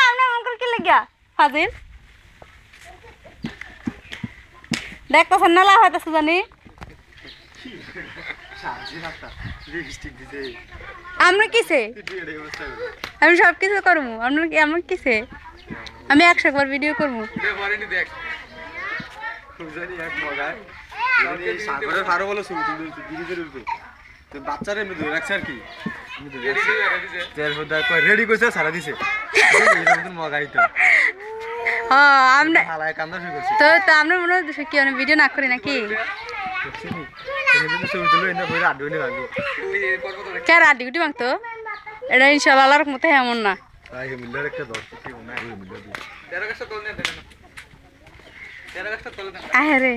আমরা অঙ্কল কি লাগিয়া ফাজিল দেখতেছেন না লাভ হইতেছে জানি আমরা কিসে আমি সব কিছু করবো আপনার কি আমার কিসে আমি 100 বার ভিডিও করবো বাচ্চারে ধরে রাখছে আর কি রেডি করছে সারা দিছে তো আমরা মনে হচ্ছে কি ভিডিও না করি নাকি কে রাডি গুটি মাংতো এটা ইনশাল্লাহ আল্লাহর মতো এমন না আরে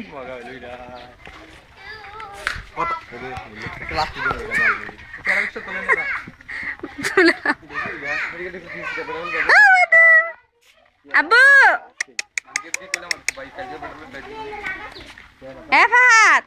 আব্বু ফাহাদ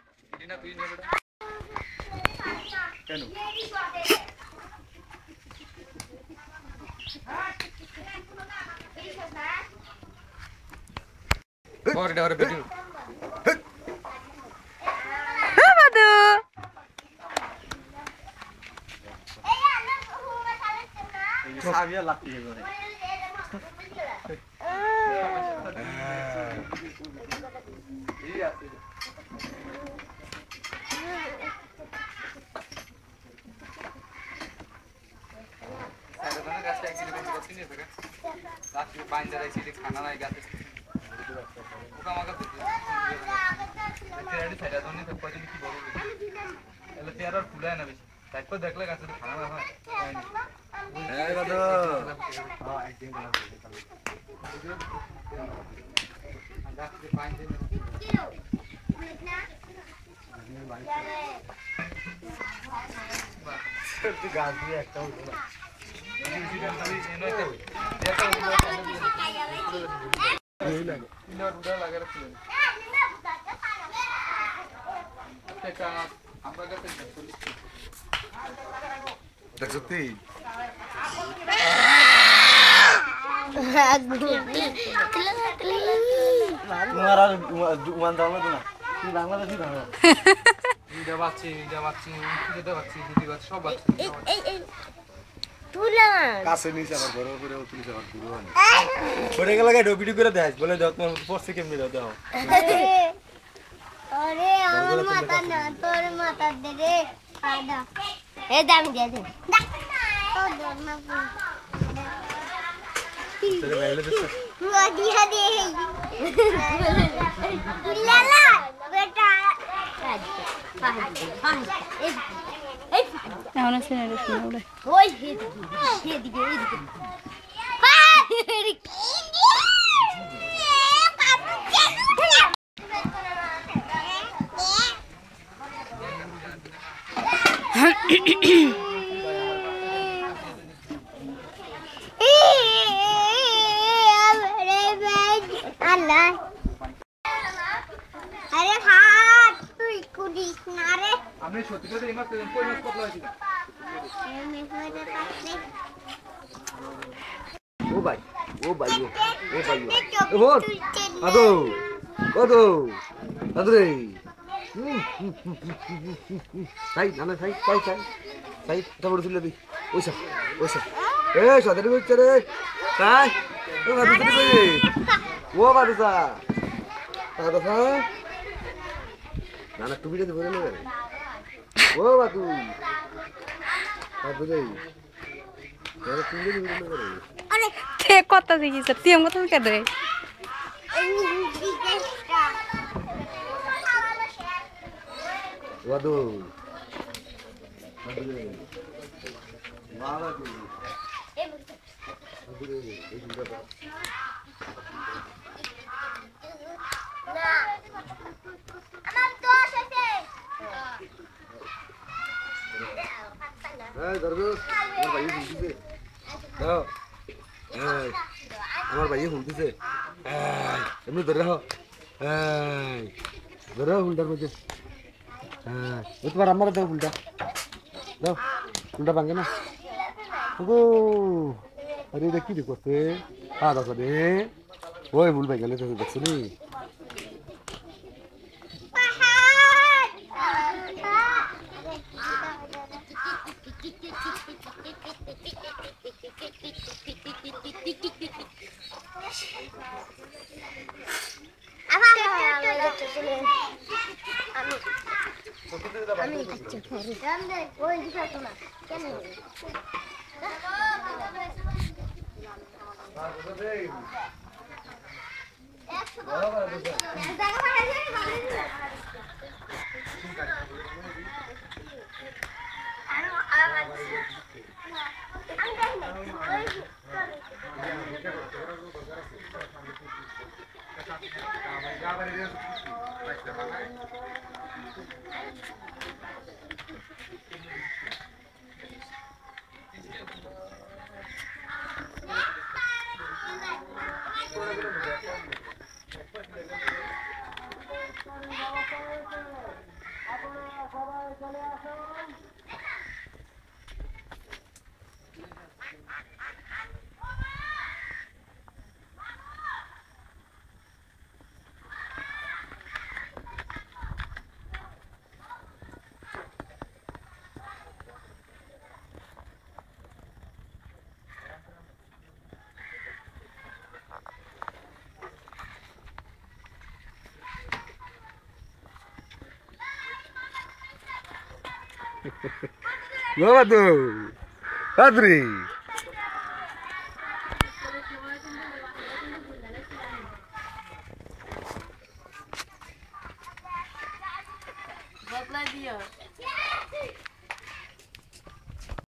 দেখলে গাছে খানা না হয় গাছ দিয়ে একটা সত্যি তোমার আর ওয়ান দাও না তুমি বাংলাদেশি দাও এটা বাচ্চি সব বাচ্চি তুলা কাছে নিচে আবার ঘরে উপরে তুলিছে আবার গুরু হয় পড়ে গেল গায় ভিডিও করে দেখাস বলে দাও তোমার পড়ছে কেমনি দাও আরে আমার মাথা না তোর মাথা দে রে আদা এ দাম দিয়ে দে তো দর না তোরে বাইলে দেখছ দিয়া দে লালা বেটা এখন আছে না রে শুনে ওই এদিকে আরে হাত তুই কুদিস না রে আমি সত্যি কথা এই মাছ কই মাছ কতলা হইছিল ও ভাই ও ওর আদরে সাই না সাই তারপরে তুলে দি ওইসা সাদের হচ্ছে রে তাই ও বাদু বাদুসা না টুপিটা বলে নেবে ও বাদু রে আরে তে কত দেখিস তুই আমার কথা কে দে বাদু আমার ভাই শুনতেছে এমনি ধরে রাখো ধরে রাখো ফুলটার মধ্যে তোমার আমার দাও ফুলটা দাও কোনটা ভাঙে না গো আরে এটা কি রে করতে দেখো রে ওই ভুল ভাই গেলে তো দেখছো নি বাবা তো আদ্রি বদলা দিও